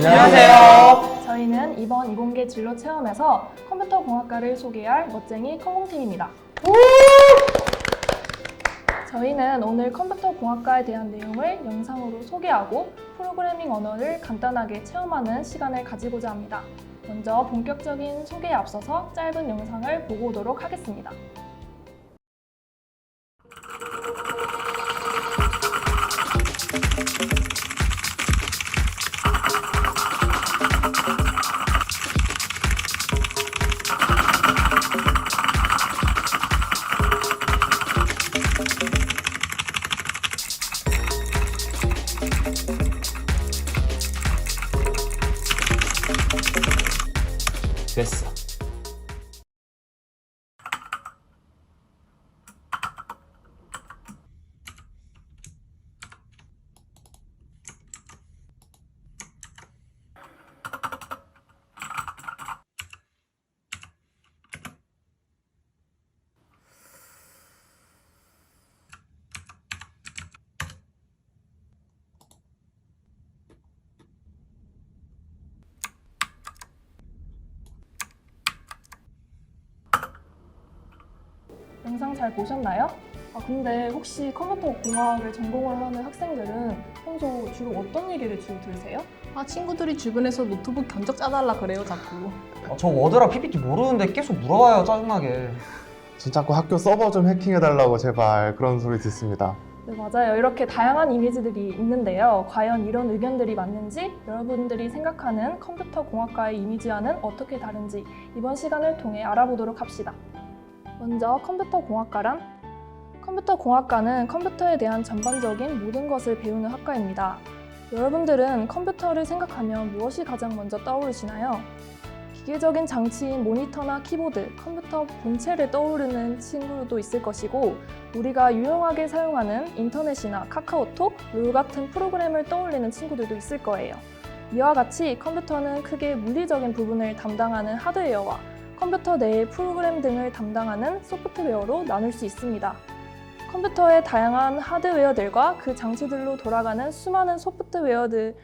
안녕하세요. 저희는 이번 이공계 진로 체험에서 컴퓨터 공학과를 소개할 멋쟁이 컴공팀입니다. 저희는 오늘 컴퓨터 공학과에 대한 내용을 영상으로 소개하고 프로그래밍 언어를 간단하게 체험하는 시간을 가지고자 합니다. 먼저 본격적인 소개에 앞서서 짧은 영상을 보고 오도록 하겠습니다. 됐어. 영상 잘 보셨나요? 근데 혹시 컴퓨터 공학을 전공을 하는 학생들은 평소 주로 어떤 얘기를 주로 들으세요? 친구들이 주변에서 노트북 견적 짜달라 그래요, 자꾸. 저 워드랑 PPT 모르는데 계속 물어봐요, 짜증나게. 전 자꾸 학교 서버 좀 해킹해달라고 제발 그런 소리 듣습니다. 네, 맞아요. 이렇게 다양한 이미지들이 있는데요. 과연 이런 의견들이 맞는지, 여러분들이 생각하는 컴퓨터 공학과의 이미지와는 어떻게 다른지 이번 시간을 통해 알아보도록 합시다. 먼저 컴퓨터 공학과란? 컴퓨터 공학과는 컴퓨터에 대한 전반적인 모든 것을 배우는 학과입니다. 여러분들은 컴퓨터를 생각하면 무엇이 가장 먼저 떠오르시나요? 기계적인 장치인 모니터나 키보드, 컴퓨터 본체를 떠오르는 친구도 있을 것이고, 우리가 유용하게 사용하는 인터넷이나 카카오톡, 롤 같은 프로그램을 떠올리는 친구들도 있을 거예요. 이와 같이 컴퓨터는 크게 물리적인 부분을 담당하는 하드웨어와 컴퓨터 내의 프로그램 등을 담당하는 소프트웨어로 나눌 수 있습니다. 컴퓨터의 다양한 하드웨어들과 그 장치들로 돌아가는 수많은 소프트웨어들은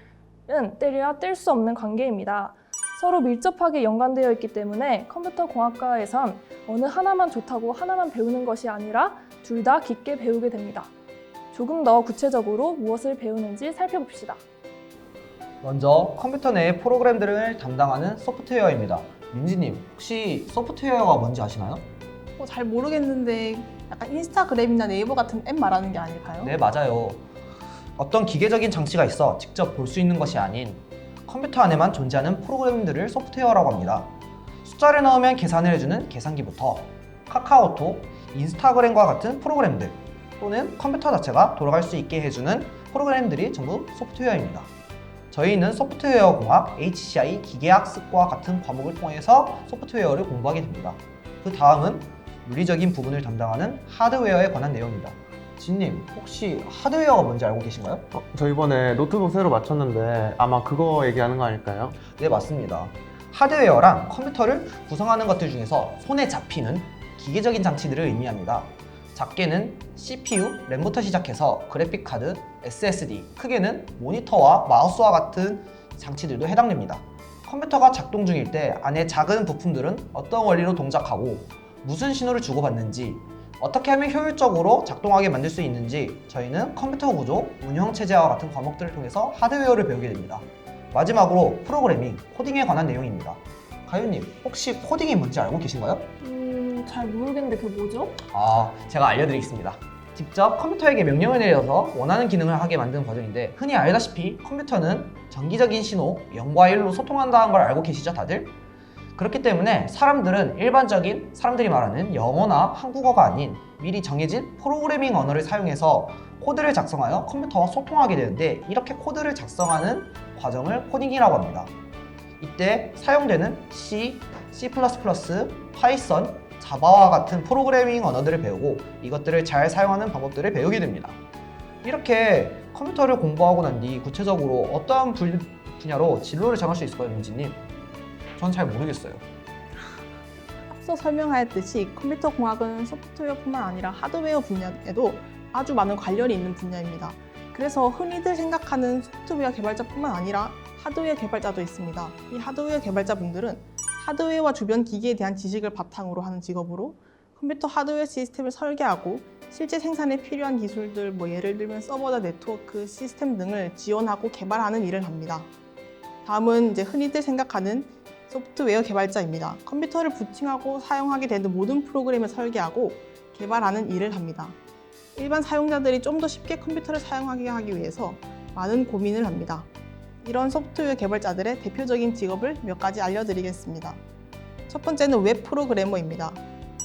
때려야 뗄 수 없는 관계입니다. 서로 밀접하게 연관되어 있기 때문에 컴퓨터 공학과에선 어느 하나만 좋다고 하나만 배우는 것이 아니라 둘 다 깊게 배우게 됩니다. 조금 더 구체적으로 무엇을 배우는지 살펴봅시다. 먼저 컴퓨터 내의 프로그램들을 담당하는 소프트웨어입니다. 민지님, 혹시 소프트웨어가 뭔지 아시나요? 잘 모르겠는데 약간 인스타그램이나 네이버 같은 앱 말하는 게 아닐까요? 네, 맞아요. 어떤 기계적인 장치가 있어 직접 볼 수 있는 것이 아닌 컴퓨터 안에만 존재하는 프로그램들을 소프트웨어라고 합니다. 숫자를 넣으면 계산을 해주는 계산기부터 카카오톡, 인스타그램과 같은 프로그램들, 또는 컴퓨터 자체가 돌아갈 수 있게 해주는 프로그램들이 전부 소프트웨어입니다. 저희는 소프트웨어 공학, HCI, 기계학습과 같은 과목을 통해서 소프트웨어를 공부하게 됩니다. 그 다음은 물리적인 부분을 담당하는 하드웨어에 관한 내용입니다. 진님, 혹시 하드웨어가 뭔지 알고 계신가요? 저 이번에 노트북 새로 맞췄는데 아마 그거 얘기하는 거 아닐까요? 네, 맞습니다. 하드웨어란 컴퓨터를 구성하는 것들 중에서 손에 잡히는 기계적인 장치들을 의미합니다. 작게는 CPU, 램부터 시작해서 그래픽카드, SSD, 크게는 모니터와 마우스와 같은 장치들도 해당됩니다. 컴퓨터가 작동 중일 때 안에 작은 부품들은 어떤 원리로 동작하고 무슨 신호를 주고받는지, 어떻게 하면 효율적으로 작동하게 만들 수 있는지 저희는 컴퓨터 구조, 운영체제와 같은 과목들을 통해서 하드웨어를 배우게 됩니다. 마지막으로 프로그래밍, 코딩에 관한 내용입니다. 가윤님, 혹시 코딩이 뭔지 알고 계신가요? 잘 모르겠는데 그게 뭐죠? 제가 알려드리겠습니다. 직접 컴퓨터에게 명령을 내려서 원하는 기능을 하게 만드는 과정인데, 흔히 알다시피 컴퓨터는 정기적인 신호, 0과 1로 소통한다는 걸 알고 계시죠, 다들? 그렇기 때문에 사람들은 일반적인 사람들이 말하는 영어나 한국어가 아닌 미리 정해진 프로그래밍 언어를 사용해서 코드를 작성하여 컴퓨터와 소통하게 되는데, 이렇게 코드를 작성하는 과정을 코딩이라고 합니다. 이때 사용되는 C, C++, 파이썬, 자바와 같은 프로그래밍 언어들을 배우고 이것들을 잘 사용하는 방법들을 배우게 됩니다. 이렇게 컴퓨터를 공부하고 난 뒤 구체적으로 어떠한 분야로 진로를 정할 수 있을까요, 민지님? 전 잘 모르겠어요. 앞서 설명하였듯이 컴퓨터 공학은 소프트웨어뿐만 아니라 하드웨어 분야에도 아주 많은 관련이 있는 분야입니다. 그래서 흔히들 생각하는 소프트웨어 개발자뿐만 아니라 하드웨어 개발자도 있습니다. 이 하드웨어 개발자분들은 하드웨어와 주변 기기에 대한 지식을 바탕으로 하는 직업으로 컴퓨터 하드웨어 시스템을 설계하고 실제 생산에 필요한 기술들, 예를 들면 서버나 네트워크, 시스템 등을 지원하고 개발하는 일을 합니다. 다음은 이제 흔히들 생각하는 소프트웨어 개발자입니다. 컴퓨터를 부팅하고 사용하게 되는 모든 프로그램을 설계하고 개발하는 일을 합니다. 일반 사용자들이 좀 더 쉽게 컴퓨터를 사용하게 하기 위해서 많은 고민을 합니다. 이런 소프트웨어 개발자들의 대표적인 직업을 몇 가지 알려드리겠습니다. 첫 번째는 웹 프로그래머입니다.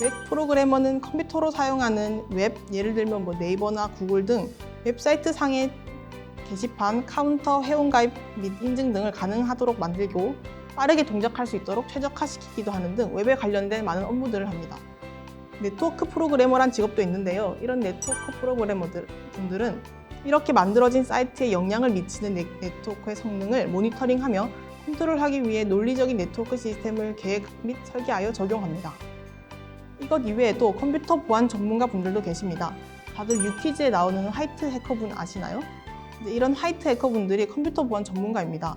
웹 프로그래머는 컴퓨터로 사용하는 웹, 예를 들면 네이버나 구글 등 웹사이트 상의 게시판, 카운터, 회원가입 및 인증 등을 가능하도록 만들고 빠르게 동작할 수 있도록 최적화시키기도 하는 등 웹에 관련된 많은 업무들을 합니다. 네트워크 프로그래머란 직업도 있는데요. 이런 네트워크 프로그래머분들은 이렇게 만들어진 사이트에 영향을 미치는 네트워크의 성능을 모니터링하며 컨트롤하기 위해 논리적인 네트워크 시스템을 계획 및 설계하여 적용합니다. 이것 이외에도 컴퓨터 보안 전문가 분들도 계십니다. 다들 유퀴즈에 나오는 화이트 해커분 아시나요? 이런 화이트 해커분들이 컴퓨터 보안 전문가입니다.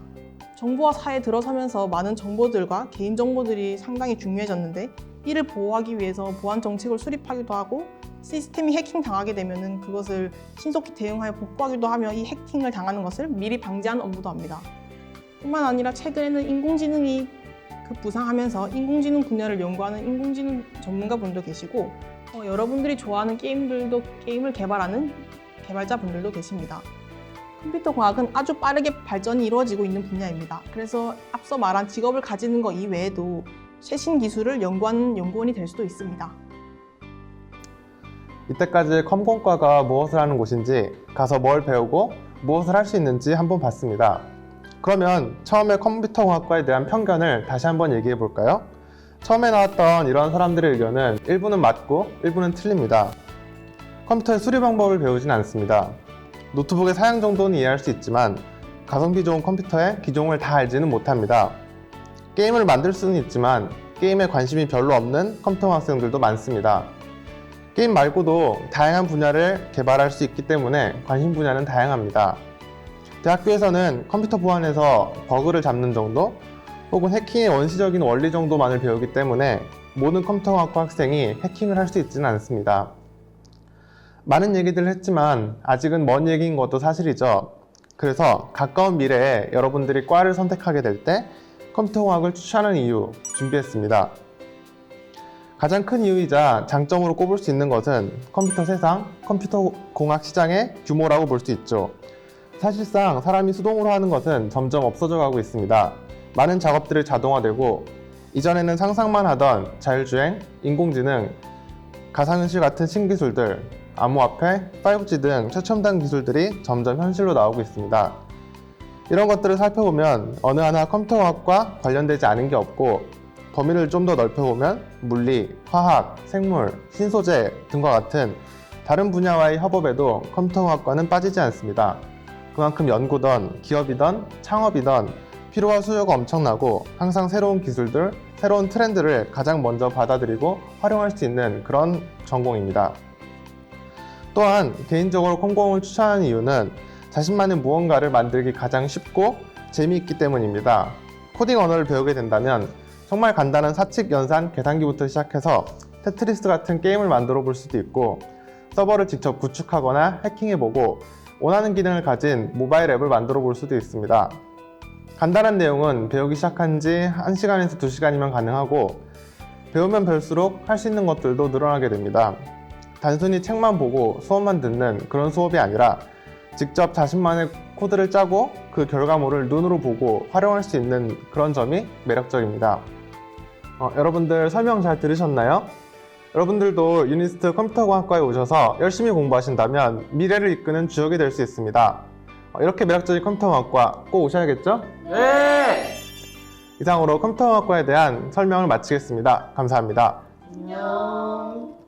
정보화 사회에 들어서면서 많은 정보들과 개인정보들이 상당히 중요해졌는데 이를 보호하기 위해서 보안 정책을 수립하기도 하고 시스템이 해킹당하게 되면 그것을 신속히 대응하여 복구하기도 하며 이 해킹을 당하는 것을 미리 방지하는 업무도 합니다. 뿐만 아니라 최근에는 인공지능이 급부상하면서 인공지능 분야를 연구하는 인공지능 전문가분도 계시고 여러분들이 좋아하는 게임을 개발하는 개발자분들도 계십니다. 컴퓨터 공학은 아주 빠르게 발전이 이루어지고 있는 분야입니다. 그래서 앞서 말한 직업을 가지는 것 이외에도 최신 기술을 연구하는 연구원이 될 수도 있습니다. 이때까지 컴공과가 무엇을 하는 곳인지, 가서 뭘 배우고 무엇을 할 수 있는지 한번 봤습니다. 그러면 처음에 컴퓨터공학과에 대한 편견을 다시 한번 얘기해 볼까요? 처음에 나왔던 이런 사람들의 의견은 일부는 맞고 일부는 틀립니다. 컴퓨터의 수리 방법을 배우진 않습니다. 노트북의 사양 정도는 이해할 수 있지만 가성비 좋은 컴퓨터의 기종을 다 알지는 못합니다. 게임을 만들 수는 있지만 게임에 관심이 별로 없는 컴퓨터 학생들도 많습니다. 게임 말고도 다양한 분야를 개발할 수 있기 때문에 관심 분야는 다양합니다. 대학교에서는 컴퓨터 보안에서 버그를 잡는 정도 혹은 해킹의 원시적인 원리 정도만을 배우기 때문에 모든 컴퓨터공학과 학생이 해킹을 할 수 있지는 않습니다. 많은 얘기들을 했지만 아직은 먼 얘기인 것도 사실이죠. 그래서 가까운 미래에 여러분들이 과를 선택하게 될 때 컴퓨터공학을 추천하는 이유 준비했습니다. 가장 큰 이유이자 장점으로 꼽을 수 있는 것은 컴퓨터 세상, 컴퓨터 공학 시장의 규모라고 볼 수 있죠. 사실상 사람이 수동으로 하는 것은 점점 없어져 가고 있습니다. 많은 작업들이 자동화되고 이전에는 상상만 하던 자율주행, 인공지능, 가상현실 같은 신기술들, 암호화폐, 5G 등 최첨단 기술들이 점점 현실로 나오고 있습니다. 이런 것들을 살펴보면 어느 하나 컴퓨터공학과 관련되지 않은 게 없고 범위를 좀 더 넓혀보면 물리, 화학, 생물, 신소재 등과 같은 다른 분야와의 협업에도 컴퓨터공학과는 빠지지 않습니다. 그만큼 연구든 기업이든 창업이든 필요와 수요가 엄청나고 항상 새로운 기술들, 새로운 트렌드를 가장 먼저 받아들이고 활용할 수 있는 그런 전공입니다. 또한 개인적으로 컴공을 추천하는 이유는 자신만의 무언가를 만들기 가장 쉽고 재미있기 때문입니다. 코딩 언어를 배우게 된다면 정말 간단한 사칙, 연산, 계산기부터 시작해서 테트리스 같은 게임을 만들어 볼 수도 있고 서버를 직접 구축하거나 해킹해보고 원하는 기능을 가진 모바일 앱을 만들어 볼 수도 있습니다. 간단한 내용은 배우기 시작한 지 1시간에서 2시간이면 가능하고 배우면 배울수록 할 수 있는 것들도 늘어나게 됩니다. 단순히 책만 보고 수업만 듣는 그런 수업이 아니라 직접 자신만의 코드를 짜고 그 결과물을 눈으로 보고 활용할 수 있는 그런 점이 매력적입니다. 여러분들 설명 잘 들으셨나요? 여러분들도 유니스트 컴퓨터공학과에 오셔서 열심히 공부하신다면 미래를 이끄는 주역이 될 수 있습니다. 이렇게 매력적인 컴퓨터공학과 꼭 오셔야겠죠? 네! 이상으로 컴퓨터공학과에 대한 설명을 마치겠습니다. 감사합니다. 안녕.